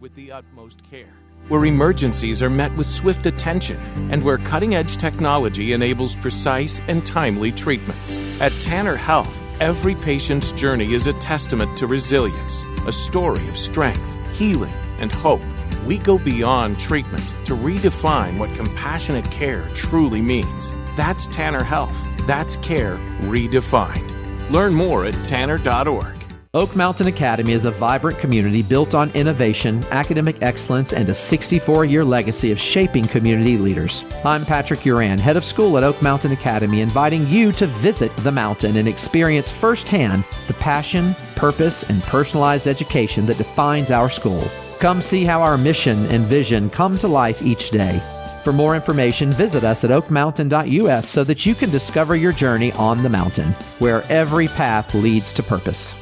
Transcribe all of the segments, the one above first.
with the utmost care, where emergencies are met with swift attention, and where cutting-edge technology enables precise and timely treatments. At Tanner Health, every patient's journey is a testament to resilience, a story of strength, healing, and hope. We go beyond treatment to redefine what compassionate care truly means. That's Tanner Health. That's care redefined. Learn more at tanner.org. Oak Mountain Academy is a vibrant community built on innovation, academic excellence, and a 64-year legacy of shaping community leaders. I'm Patrick Uran, head of school at Oak Mountain Academy, inviting you to visit the mountain and experience firsthand the passion, purpose, and personalized education that defines our school. Come see how our mission and vision come to life each day. For more information, visit us at oakmountain.us so that you can discover your journey on the mountain, where every path leads to purpose.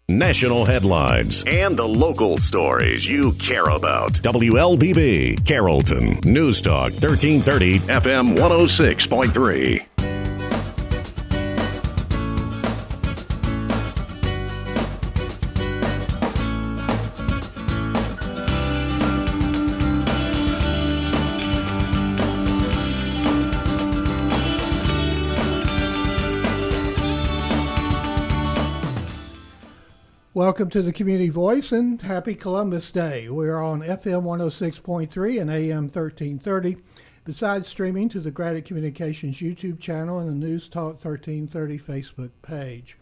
National headlines and the local stories you care about. WLBB, Carrollton. News Talk 1330, FM 106.3. Welcome to the Community Voice and happy Columbus Day. We're on FM 106.3 and AM 1330, besides streaming to the Graded Communications YouTube channel and the News Talk 1330 Facebook page.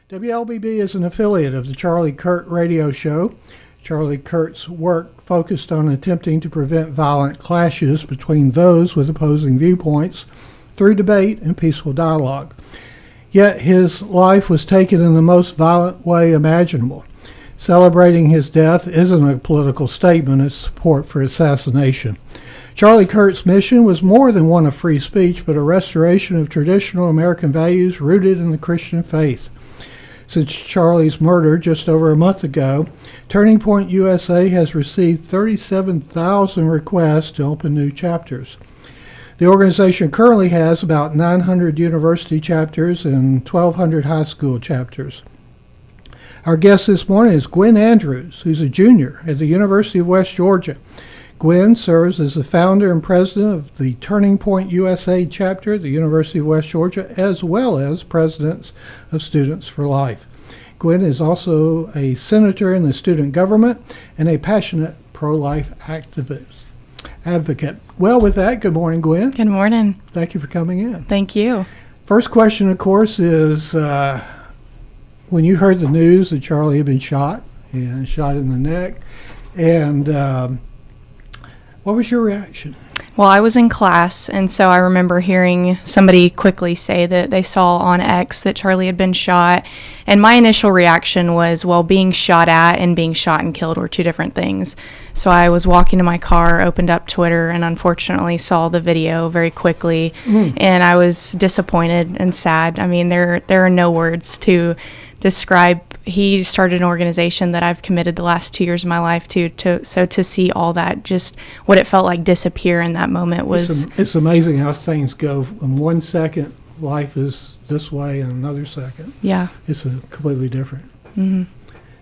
WLBB is an affiliate of the Charlie Kurt radio show. Charlie Kurt's work focused on attempting to prevent violent clashes between those with opposing viewpoints through debate and peaceful dialogue. Yet his life was taken in the most violent way imaginable. Celebrating his death isn't a political statement, it's support for assassination. Charlie Kurt's mission was more than one of free speech, but a restoration of traditional American values rooted in the Christian faith. Since Charlie's murder just over a month ago, Turning Point USA has received 37,000 requests to open new chapters. The organization currently has about 900 university chapters and 1,200 high school chapters. Our guest this morning is Gwyn Andrews, who's a junior at the University of West Georgia. Gwyn serves as the founder and president of the Turning Point USA chapter at the University of West Georgia, as well as president of Students for Life. Gwyn is also a senator in the student government and a passionate pro-life advocate. Well, with that, good morning, Gwyn. Good morning. Thank you for coming in. Thank you. First question, of course, is when you heard the news that Charlie had been shot in the neck, and what was your reaction? Well, I was in class, and so I remember hearing somebody quickly say that they saw on X that Charlie had been shot, and my initial reaction was, well, being shot at and being shot and killed were two different things. So I was walking to my car, opened up Twitter, and unfortunately saw the video very quickly, and I was disappointed and sad. I mean, there are no words to describe. He started an organization that I've committed the last 2 years of my life to see all that, just what it felt like disappear in that moment was... It's amazing how things go. In 1 second, life is this way, and another second, it's completely different. Mm-hmm.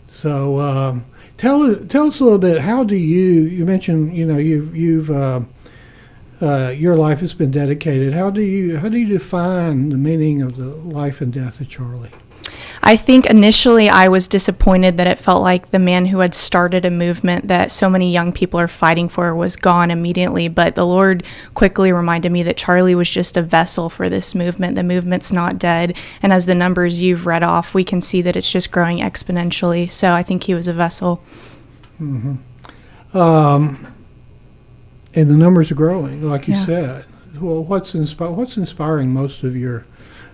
So tell us a little bit, how do you mentioned, you've your life has been dedicated. How do you define the meaning of the life and death of Charlie? I think initially I was disappointed that it felt like the man who had started a movement that so many young people are fighting for was gone immediately, but the Lord quickly reminded me that Charlie was just a vessel for this movement. The movement's not dead, and as the numbers you've read off, we can see that it's just growing exponentially, so I think he was a vessel. Mm-hmm. And the numbers are growing, like you said. Well, what's inspiring most of your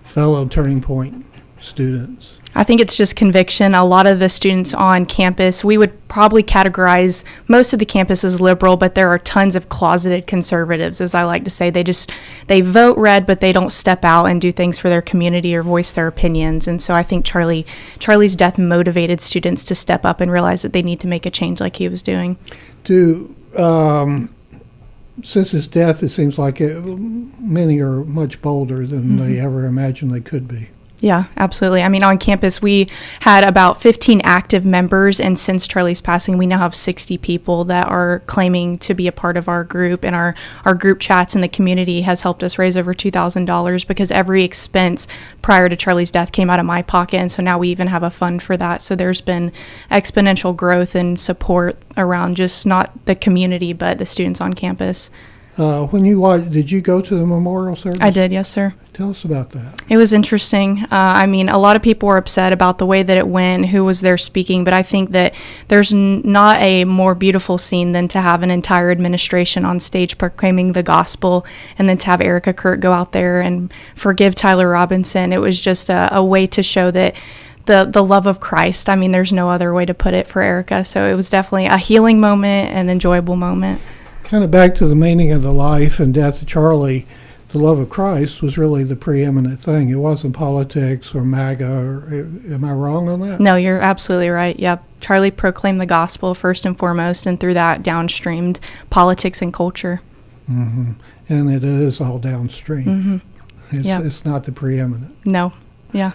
fellow Turning Point students? I think it's just conviction. A lot of the students on campus, we would probably categorize most of the campus as liberal, but there are tons of closeted conservatives, as I like to say. They vote red, but they don't step out and do things for their community or voice their opinions. And so I think Charlie's death motivated students to step up and realize that they need to make a change like he was doing. Since his death, it seems like many are much bolder than they ever imagined they could be. Yeah, absolutely. I mean, on campus, we had about 15 active members, and since Charlie's passing, we now have 60 people that are claiming to be a part of our group, and our group chats in the community has helped us raise over $2,000 because every expense prior to Charlie's death came out of my pocket, and so now we even have a fund for that. So there's been exponential growth and support around just not the community, but the students on campus. When you watched, did you go to the memorial service? I did, yes, sir. Tell us about that. It was interesting. I mean, a lot of people were upset about the way that it went, who was there speaking, but I think that there's not a more beautiful scene than to have an entire administration on stage proclaiming the gospel, and then to have Erica Kurt go out there and forgive Tyler Robinson. It was just a way to show that the love of Christ. I mean, there's no other way to put it for Erica. So it was definitely a healing moment, an enjoyable moment. Kind of back to the meaning of the life and death of Charlie, the love of Christ was really the preeminent thing. It wasn't politics or MAGA. Am I wrong on that? No, you're absolutely right. Yep. Charlie proclaimed the gospel first and foremost, and through that downstreamed politics and culture. Mm-hmm. And it is all downstream. Mm-hmm. It's not the preeminent. No. Yeah.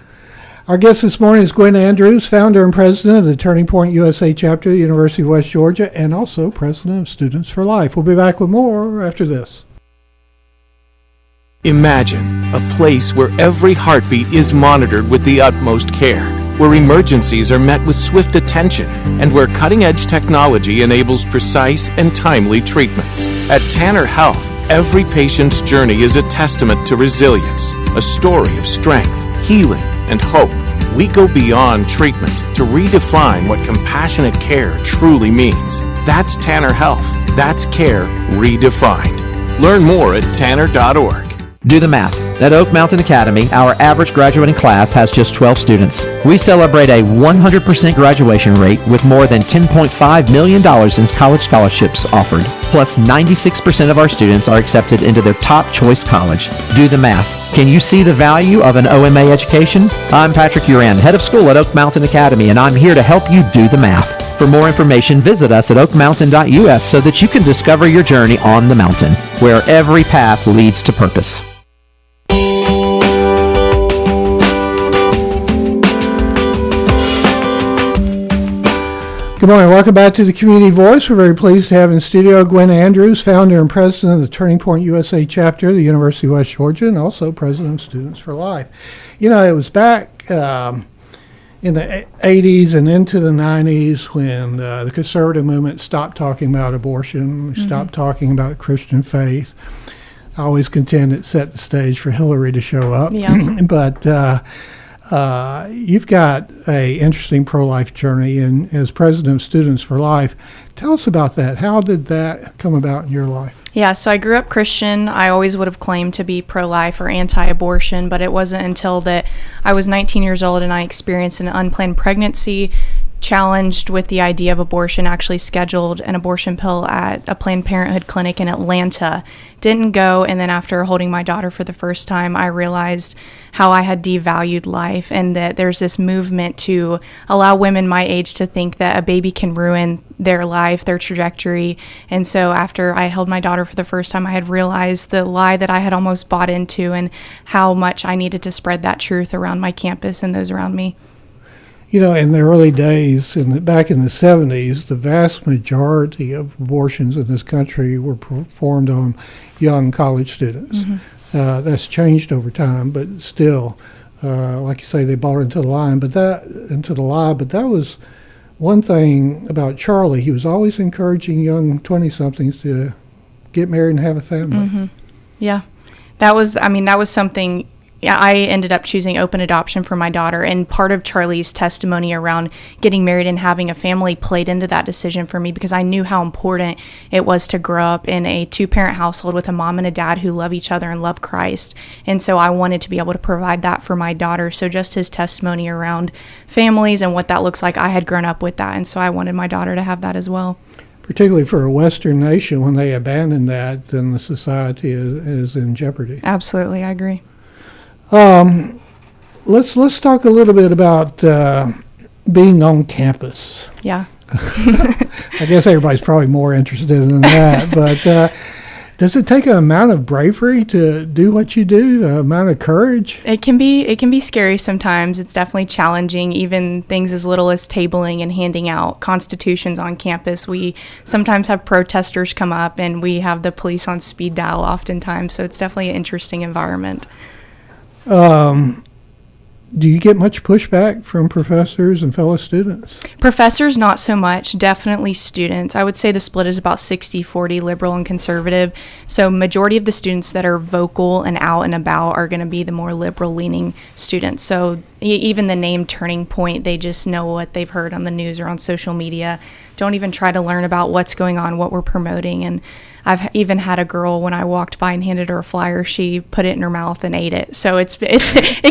Our guest this morning is Gwyn Andrews, founder and president of the Turning Point USA chapter of the University of West Georgia, and also president of Students for Life. We'll be back with more after this. Imagine a place where every heartbeat is monitored with the utmost care, where emergencies are met with swift attention, and where cutting-edge technology enables precise and timely treatments. At Tanner Health, every patient's journey is a testament to resilience, a story of strength, healing, and hope. We go beyond treatment to redefine what compassionate care truly means. That's Tanner Health. That's care redefined. Learn more at tanner.org. Do the math. At Oak Mountain Academy, our average graduating class has just 12 students. We celebrate a 100% graduation rate with more than $10.5 million in college scholarships offered. Plus, 96% of our students are accepted into their top choice college. Do the math. Can you see the value of an OMA education? I'm Patrick Uran, head of school at Oak Mountain Academy, and I'm here to help you do the math. For more information, visit us at oakmountain.us so that you can discover your journey on the mountain, where every path leads to purpose. Good morning. Welcome back to the Community Voice. We're very pleased to have in studio Gwyn Andrews, founder and president of the Turning Point USA chapter of the University of West Georgia, and also president of Students for Life. You know, it was back in the 80s and into the 90s when the conservative movement stopped talking about abortion, stopped talking about Christian faith. I always contend it set the stage for Hillary to show up. Yeah. But you've got a interesting pro-life journey, and as president of Students for Life, tell us about that. How did that come about in your life? Yeah, so I grew up Christian. I always would have claimed to be pro-life or anti-abortion, but it wasn't until that I was 19 years old and I experienced an unplanned pregnancy, challenged with the idea of abortion, actually scheduled an abortion pill at a Planned Parenthood clinic in Atlanta. Didn't go, and then after holding my daughter for the first time, I realized how I had devalued life, and that there's this movement to allow women my age to think that a baby can ruin their life, their trajectory. And so after I held my daughter for the first time, I had realized the lie that I had almost bought into and how much I needed to spread that truth around my campus and those around me. You know, in the early days, back in the 70s, the vast majority of abortions in this country were performed on young college students. That's changed over time, but still, like you say, they bought into the lie. But that was one thing about Charlie. He was always encouraging young 20-somethings to get married and have a family. Yeah, that was something. Yeah, I ended up choosing open adoption for my daughter, and part of Charlie's testimony around getting married and having a family played into that decision for me, because I knew how important it was to grow up in a two-parent household with a mom and a dad who love each other and love Christ. And so I wanted to be able to provide that for my daughter. So just his testimony around families and what that looks like, I had grown up with that, and so I wanted my daughter to have that as well. Particularly for a Western nation, when they abandon that, then the society is in jeopardy. Absolutely, I agree. Let's talk a little bit about being on campus. Yeah. I guess everybody's probably more interested in that, but Does it take an amount of bravery to do what you do, an amount of courage? It can be scary sometimes. It's definitely challenging, even things as little as tabling and handing out constitutions on campus. We sometimes have protesters come up, and we have the police on speed dial oftentimes, so it's definitely an interesting environment. Do you get much pushback from professors and fellow students? Professors, not so much. Definitely students. I would say the split is about 60-40 liberal and conservative. So majority of the students that are vocal and out and about are going to be the more liberal-leaning students. So even the name Turning Point, they just know what they've heard on the news or on social media. Don't even try to learn about what's going on, what we're promoting. And I've even had a girl, when I walked by and handed her a flyer, she put it in her mouth and ate it. So it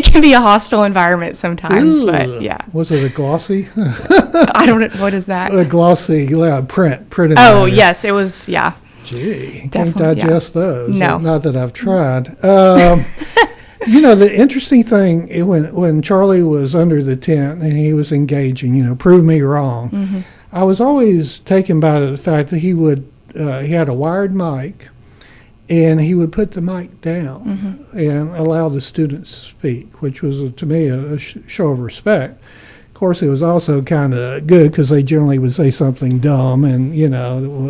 can be a hostile environment sometimes. Ooh. But yeah. Was it a glossy? I don't know. What is that? A glossy print. Oh, yes. It was, yeah. Gee, can't Definitely, digest those. No. Not that I've tried. The interesting thing, when Charlie was under the tent and he was engaging, prove me wrong, Mm-hmm. I was always taken by the fact that he had a wired mic, and he would put the mic down Mm-hmm. and allow the students to speak, which was, to me, a show of respect. Of course, it was also kind of good because they generally would say something dumb and,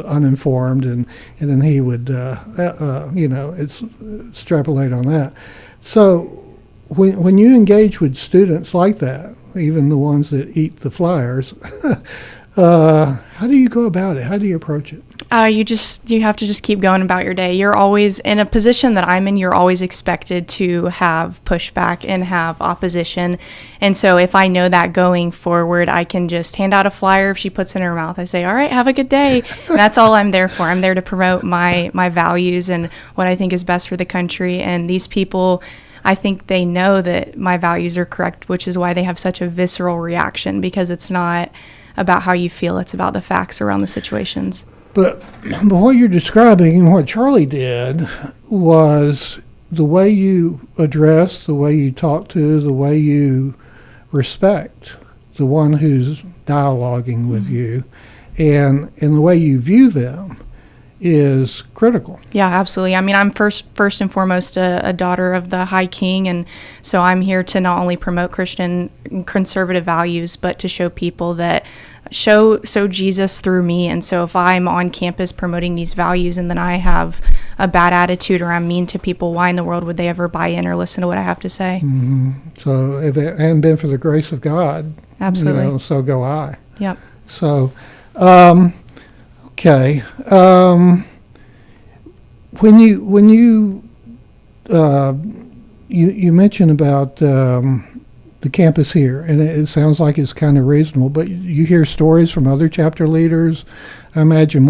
uninformed, and then he would, extrapolate on that. So when you engage with students like that, even the ones that eat the flyers, how do you go about it? How do you approach it? You have to just keep going about your day. You're always in a position that I'm in. You're always expected to have pushback and have opposition. And so if I know that going forward, I can just hand out a flyer. If she puts it in her mouth, I say, all right, have a good day. And that's all I'm there for. I'm there to promote my values and what I think is best for the country. And these people, I think they know that my values are correct, which is why they have such a visceral reaction, because it's not about how you feel. It's about the facts around the situations. But what you're describing and what Charlie did was the way you address, the way you talk to, the way you respect the one who's dialoguing with you, and the way you view them is critical. Yeah, absolutely. I mean, I'm first and foremost a daughter of the High King, and so I'm here to not only promote Christian conservative values, but to show people that show Jesus through me. And so if I'm on campus promoting these values and then I have a bad attitude or I'm mean to people, why in the world would they ever buy in or listen to what I have to say? Mm-hmm. So if it hadn't been for the grace of God, absolutely, so go I. Yep. So, okay. When you mentioned about the campus here, and it sounds like it's kind of reasonable, but you hear stories from other chapter leaders. I imagine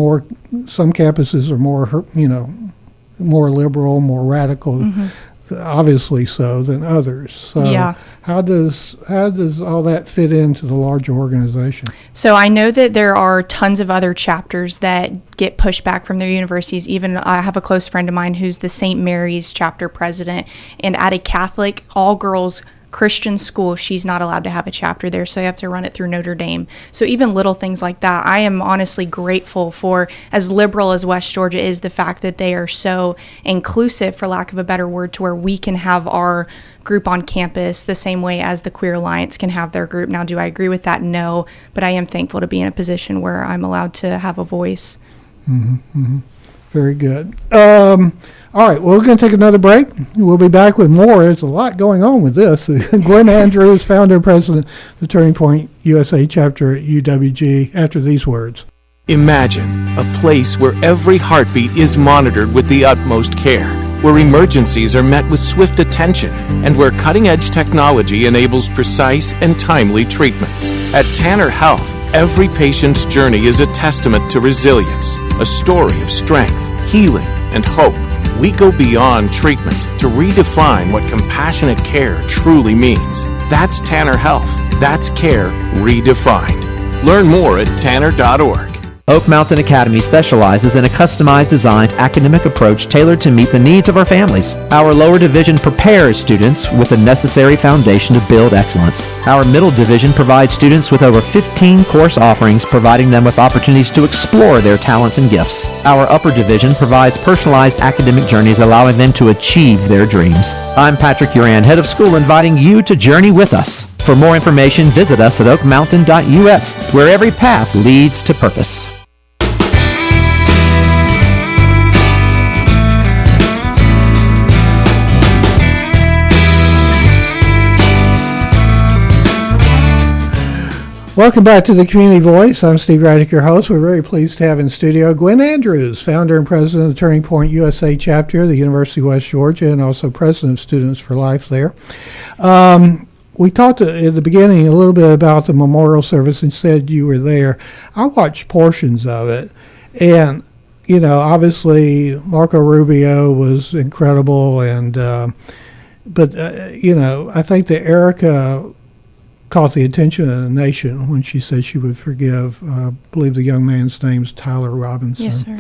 some campuses are more liberal, more radical, obviously so, than others. So yeah. How does all that fit into the larger organization? So I know that there are tons of other chapters that get pushback from their universities. Even I have a close friend of mine who's the St. Mary's chapter president, and at a Catholic all-girls Christian school, she's not allowed to have a chapter there, so you have to run it through Notre Dame. So even little things like that, I am honestly grateful for, as liberal as West Georgia is, the fact that they are so inclusive, for lack of a better word, to where we can have our group on campus the same way as the Queer Alliance can have their group. Now, do I agree with that? No, but I am thankful to be in a position where I'm allowed to have a voice. Mm-hmm, mm-hmm. Very good. All right, well, we're going to take another break. We'll be back with more. There's a lot going on with this. Gwyn Andrews, founder and president of the Turning Point USA chapter at UWG, after these words. Imagine a place where every heartbeat is monitored with the utmost care, where emergencies are met with swift attention, and where cutting-edge technology enables precise and timely treatments. At Tanner Health, every patient's journey is a testament to resilience, a story of strength, healing, and hope. We go beyond treatment to redefine what compassionate care truly means. That's Tanner Health. That's care redefined. Learn more at tanner.org. Oak Mountain Academy specializes in a customized designed academic approach tailored to meet the needs of our families. Our lower division prepares students with the necessary foundation to build excellence. Our middle division provides students with over 15 course offerings, providing them with opportunities to explore their talents and gifts. Our upper division provides personalized academic journeys, allowing them to achieve their dreams. I'm Patrick Uran, head of school, inviting you to journey with us. For more information, visit us at oakmountain.us, where every path leads to purpose. Welcome back to the Community Voice. I'm Steve Raddick, your host. We're very pleased to have in studio Gwyn Andrews, founder and president of the Turning Point USA chapter of the University of West Georgia, and also president of Students for Life there. We talked at the beginning a little bit about the memorial service and said you were there. I watched portions of it, and you know, obviously Marco Rubio was incredible, and but you know, I think that Erica caught the attention of the nation when she said she would forgive, I believe the young man's name's Tyler Robinson. Yes, sir.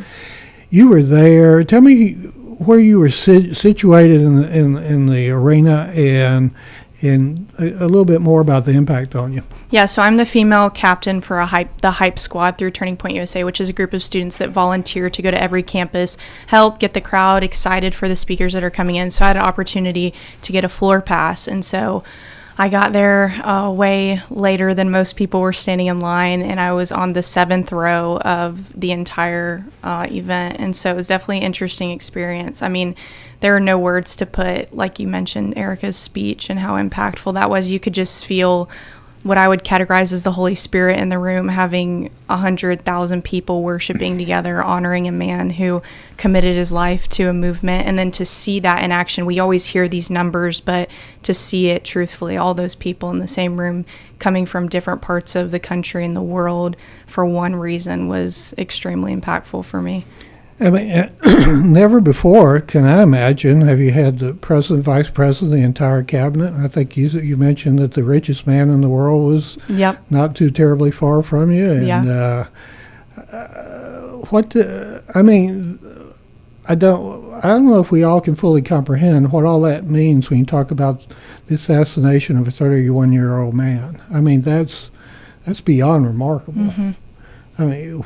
You were there. Tell me where you were situated in the arena, and a little bit more about the impact on you. Yeah, so I'm the female captain for the Hype Squad through Turning Point USA, which is a group of students that volunteer to go to every campus, help get the crowd excited for the speakers that are coming in. So I had an opportunity to get a floor pass, and so I got there way later than most people were standing in line, and I was on the 7th row of the entire event, and so it was definitely an interesting experience. I mean, there are no words to put, like you mentioned, Erica's speech and how impactful that was. You could just feel what I would categorize as the Holy Spirit in the room, having 100,000 people worshiping together, honoring a man who committed his life to a movement. And then to see that in action, we always hear these numbers, but to see it truthfully, all those people in the same room coming from different parts of the country and the world for one reason was extremely impactful for me. I mean, never before, can I imagine, have you had the president, vice president, the entire cabinet? I think you mentioned that the richest man in the world was not too terribly far from you. And I mean, I don't know if we all can fully comprehend what all that means when you talk about the assassination of a 31-year-old man. I mean, that's beyond remarkable. Mm-hmm. I mean,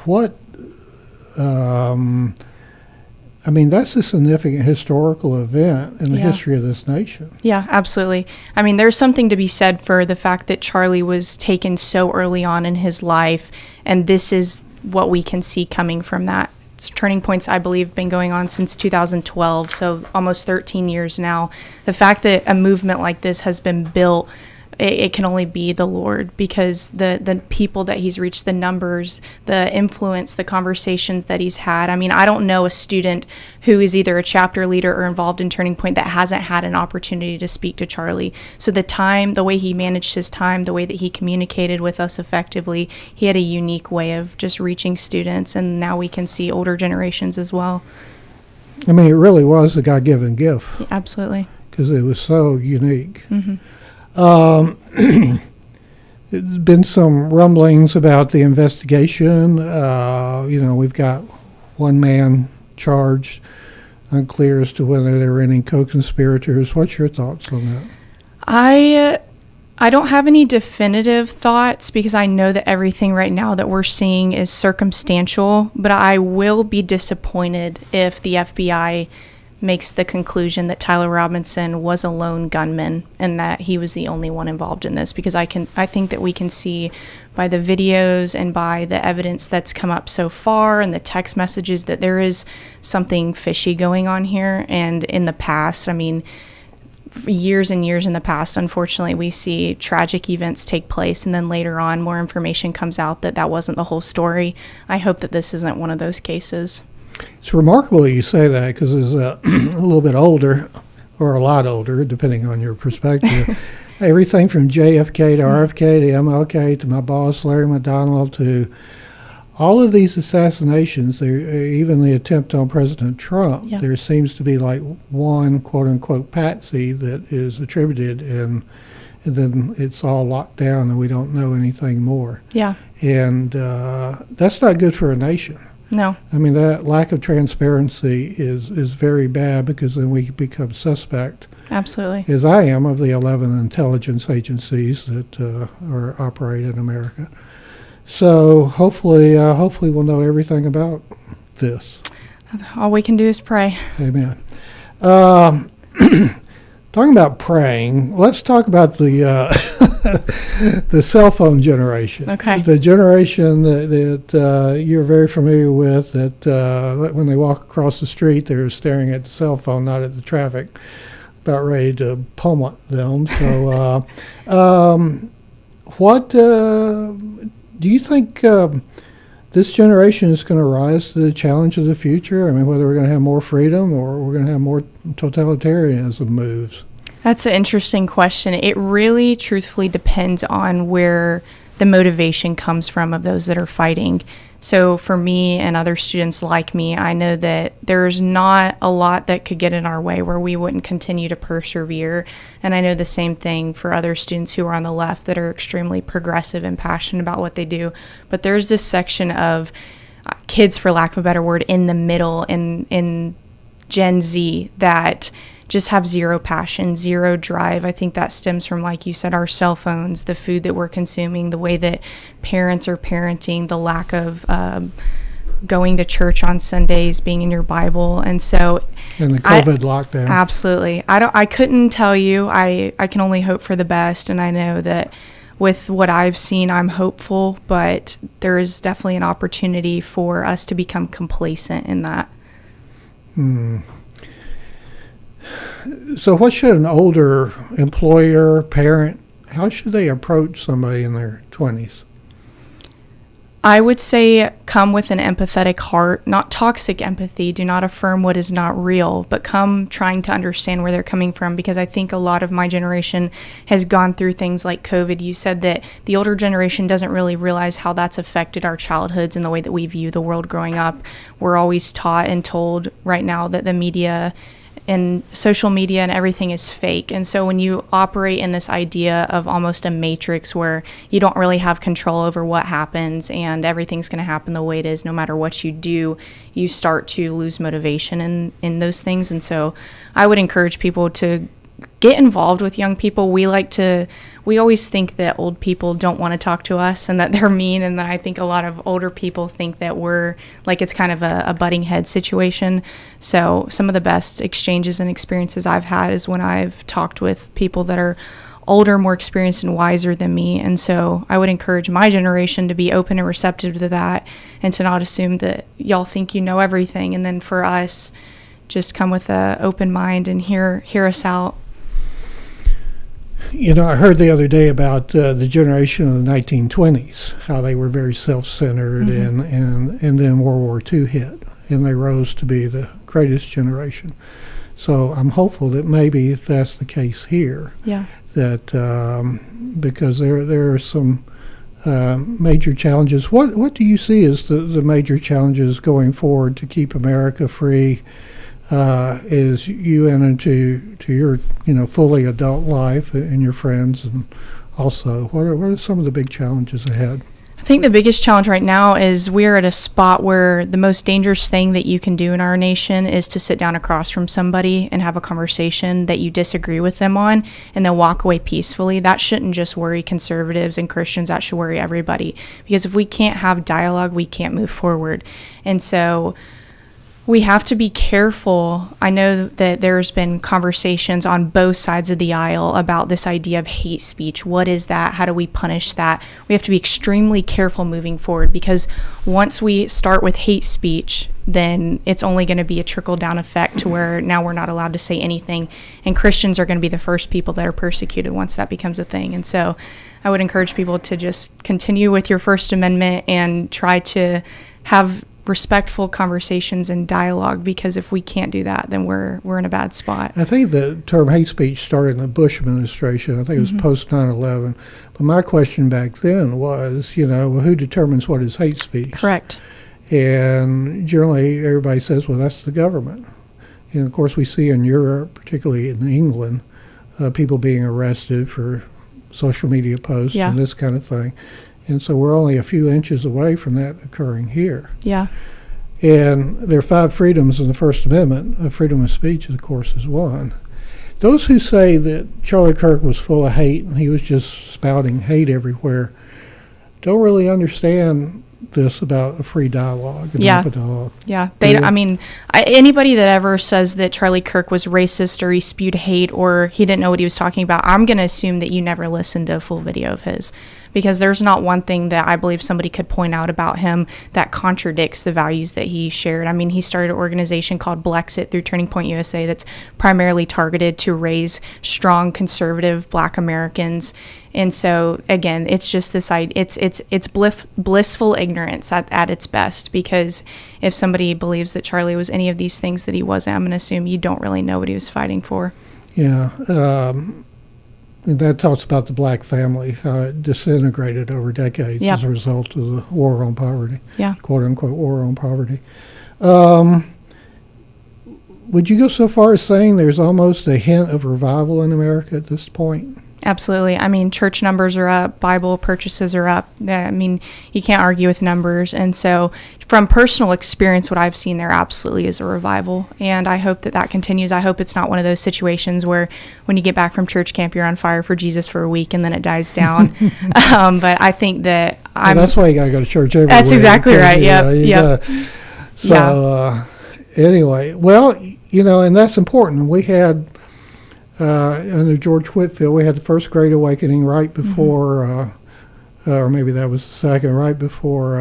I mean, that's a significant historical event in the history of this nation. Yeah, absolutely. I mean, there's something to be said for the fact that Charlie was taken so early on in his life, and this is what we can see coming from that. Turning Point's, I believe, been going on since 2012, so almost 13 years now. The fact that a movement like this has been built, it can only be the Lord, because the people that he's reached, the numbers, the influence, the conversations that he's had. I mean, I don't know a student who is either a chapter leader or involved in Turning Point that hasn't had an opportunity to speak to Charlie. So the way he managed his time, the way that he communicated with us effectively, he had a unique way of just reaching students, and now we can see older generations as well. I mean, it really was a God-given gift. Yeah, absolutely. Because it was so unique. Mm-hmm. There's been some rumblings about the investigation. We've got one man charged, unclear as to whether there were any co-conspirators. What's your thoughts on that? I don't have any definitive thoughts, because I know that everything right now that we're seeing is circumstantial, but I will be disappointed if the FBI makes the conclusion that Tyler Robinson was a lone gunman and that he was the only one involved in this, because I think that we can see by the videos and by the evidence that's come up so far and the text messages that there is something fishy going on here. And in the past, I mean, years and years in the past, unfortunately, we see tragic events take place, and then later on more information comes out that wasn't the whole story. I hope that this isn't one of those cases. It's remarkable you say that, because it's a little bit older, or a lot older, depending on your perspective. Everything from JFK to RFK to MLK to my boss, Larry McDonald, to all of these assassinations, even the attempt on President Trump, there seems to be like one quote-unquote patsy that is attributed, and and then it's all locked down and we don't know anything more. Yeah. And that's not good for a nation. No. I mean, that lack of transparency is very bad, because then we become suspect. Absolutely. As I am of the 11 intelligence agencies that operate in America. So hopefully we'll know everything about this. All we can do is pray. Amen. Talking about praying, let's talk about the the cell phone generation. Okay. The generation that you're very familiar with, that when they walk across the street, they're staring at the cell phone, not at the traffic, about ready to pummel them. So what do you think this generation is going to rise to the challenge of the future? I mean, whether we're going to have more freedom or we're going to have more totalitarianism moves. That's an interesting question. It really, truthfully, depends on where the motivation comes from of those that are fighting. So for me and other students like me, I know that there's not a lot that could get in our way where we wouldn't continue to persevere. And I know the same thing for other students who are on the left that are extremely progressive and passionate about what they do. But there's this section of kids, for lack of a better word, in the middle, in Gen Z, that just have zero passion, zero drive. I think that stems from, like you said, our cell phones, the food that we're consuming, the way that parents are parenting, the lack of going to church on Sundays, being in your Bible. And so, and the COVID lockdown. Absolutely. I couldn't tell you. I can only hope for the best. And I know that with what I've seen, I'm hopeful, but there is definitely an opportunity for us to become complacent in that. So what should an older employer, parent, how should they approach somebody in their 20s? I would say come with an empathetic heart, not toxic empathy. Do not affirm what is not real, but come trying to understand where they're coming from, because I think a lot of my generation has gone through things like COVID. You said that the older generation doesn't really realize how that's affected our childhoods and the way that we view the world growing up. We're always taught and told right now that the media and social media and everything is fake. And so when you operate in this idea of almost a matrix where you don't really have control over what happens and everything's going to happen the way it is no matter what you do, you start to lose motivation in those things. And so I would encourage people to get involved with young people. We always think that old people don't want to talk to us and that they're mean, and that I think a lot of older people think that we're like, it's kind of a butting head situation. So some of the best exchanges and experiences I've had is when I've talked with people that are older, more experienced, and wiser than me. And so I would encourage my generation to be open and receptive to that, and to not assume that y'all think you know everything. And then for us, just come with an open mind and hear us out. You know, I heard the other day about the generation of the 1920s, how they were very self-centered, and then World War II hit, and they rose to be the greatest generation. So I'm hopeful that maybe that's the case here. Yeah. That because there are some major challenges. What do you see as the major challenges going forward to keep America free? As you enter to your fully adult life and your friends, and also what are some of the big challenges ahead? I think the biggest challenge right now is we're at a spot where the most dangerous thing that you can do in our nation is to sit down across from somebody and have a conversation that you disagree with them on and then walk away peacefully. That shouldn't just worry conservatives and Christians. That should worry everybody, because if we can't have dialogue, we can't move forward. And so we have to be careful. I know that there's been conversations on both sides of the aisle about this idea of hate speech. What is that? How do we punish that? We have to be extremely careful moving forward, because once we start with hate speech, then it's only going to be a trickle-down effect to where now we're not allowed to say anything, and Christians are going to be the first people that are persecuted once that becomes a thing. And so I would encourage people to just continue with your First Amendment and try to have respectful conversations and dialogue, because if we can't do that, then we're in a bad spot. I think the term hate speech started in the Bush administration. I think it was post 9/11. But my question back then was, who determines what is hate speech? Correct. And generally everybody says, well, that's the government. And of course we see in Europe, particularly in England, people being arrested for social media posts and this kind of thing. And so we're only a few inches away from that occurring here. Yeah. And there are 5 freedoms in the First Amendment. Freedom of speech, of course, is one. Those who say that Charlie Kirk was full of hate and he was just spouting hate everywhere don't really understand this about a free dialogue and open dialogue. Yeah. I mean, anybody that ever says that Charlie Kirk was racist or he spewed hate or he didn't know what he was talking about, I'm going to assume that you never listened to a full video of his, because there's not one thing that I believe somebody could point out about him that contradicts the values that he shared. I mean, he started an organization called Blexit through Turning Point USA that's primarily targeted to raise strong conservative Black Americans. And so again, it's just this idea, it's blissful ignorance at its best, because if somebody believes that Charlie was any of these things that he wasn't, I'm going to assume you don't really know what he was fighting for. Yeah. And that talks about the Black family, how it disintegrated over decades as a result of the war on poverty, quote unquote war on poverty. Would you go so far as saying there's almost a hint of revival in America at this point? Absolutely. I mean, church numbers are up, Bible purchases are up. I mean, you can't argue with numbers. And so from personal experience, what I've seen there absolutely is a revival. And I hope that continues. I hope it's not one of those situations where when you get back from church camp, you're on fire for Jesus for a week and then it dies down. But I think that that's why you got to go to church every week. That's exactly right. Yeah. So anyway, well, and that's important. We had, under George Whitefield, we had the first Great Awakening right before, or maybe that was the second, right before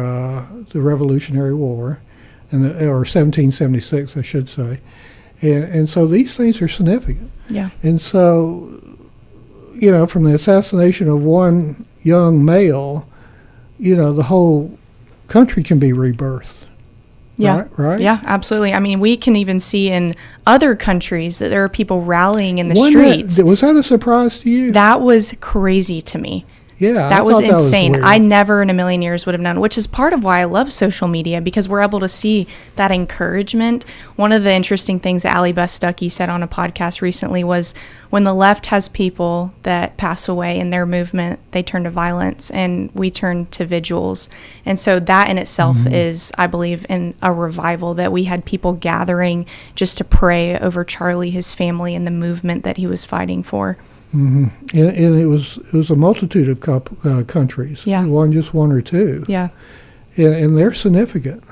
the Revolutionary War, or 1776, I should say. And so these things are significant. Yeah. And so, from the assassination of one young male, the whole country can be rebirthed. Yeah. Right? Yeah, absolutely. I mean, we can even see in other countries that there are people rallying in the streets. Was that a surprise to you? That was crazy to me. Yeah, that was insane. I never in a million years would have known, which is part of why I love social media, because we're able to see that encouragement. One of the interesting things that Allie Beth Stuckey said on a podcast recently was when the left has people that pass away in their movement, they turn to violence, and we turn to vigils. And so that in itself is, I believe, in a revival, that we had people gathering just to pray over Charlie, his family, and the movement that he was fighting for. Mm-hmm. And it was a multitude of countries. Yeah. Just one or two. Yeah. And they're significant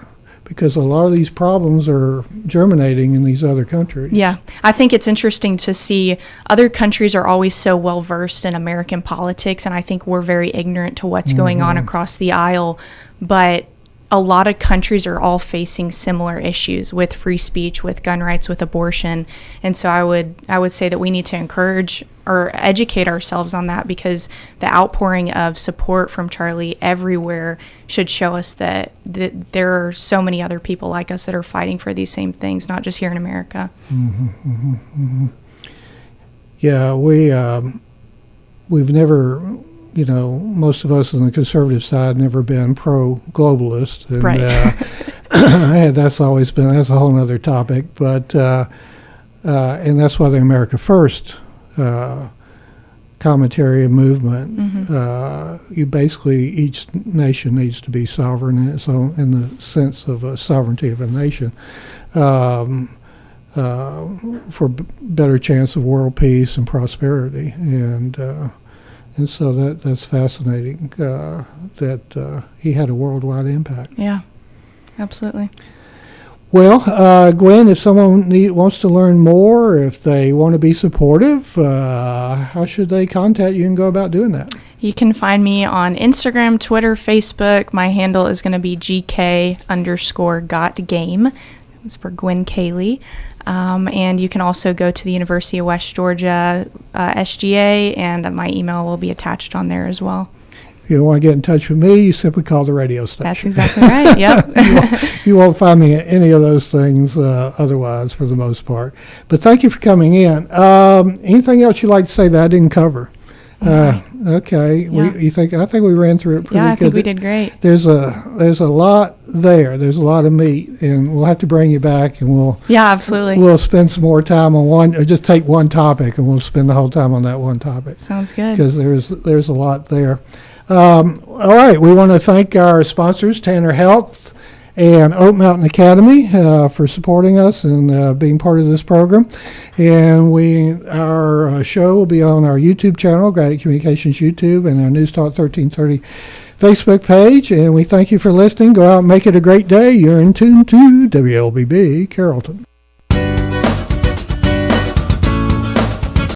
because a lot of these problems are germinating in these other countries. Yeah. I think it's interesting to see other countries are always so well versed in American politics, and I think we're very ignorant to what's going on across the aisle. But a lot of countries are all facing similar issues with free speech, with gun rights, with abortion. And so I would say that we need to encourage or educate ourselves on that, because the outpouring of support from Charlie everywhere should show us that there are so many other people like us that are fighting for these same things, not just here in America. Yeah, we've never, most of us on the conservative side never been pro-globalist. And, right. that's a whole other topic. But, and that's why the America First commentary and movement, you basically, each nation needs to be sovereign in the sense of a sovereignty of a nation, for better chance of world peace and prosperity. And so that's fascinating that he had a worldwide impact. Yeah, absolutely. Well, Gwyn, if someone wants to learn more, if they want to be supportive, how should they contact you and go about doing that? You can find me on Instagram, Twitter, Facebook. My handle is going to be GK_GotGame. It's for Gwyn Cayley. And you can also go to the University of West Georgia SGA, and my email will be attached on there as well. If you want to get in touch with me, you simply call the radio station. That's exactly right, yep. You won't find me at any of those things otherwise, for the most part. But thank you for coming in. Anything else you'd like to say that I didn't cover? Okay. Yeah. I think we ran through it pretty good. Yeah, I think we did great. There's a lot there. There's a lot of meat, and we'll have to bring you back, and Yeah, absolutely. we'll spend some more time on one, or just take one topic, and we'll spend the whole time on that one topic. Sounds good. Because there's a lot there. All right, we want to thank our sponsors, Tanner Health and Oak Mountain Academy, for supporting us and being part of this program. And our show will be on our YouTube channel, Gradient Communications YouTube, and our News Talk 1330 Facebook page. And we thank you for listening. Go out and make it a great day. You're in tune to WLBB Carrollton.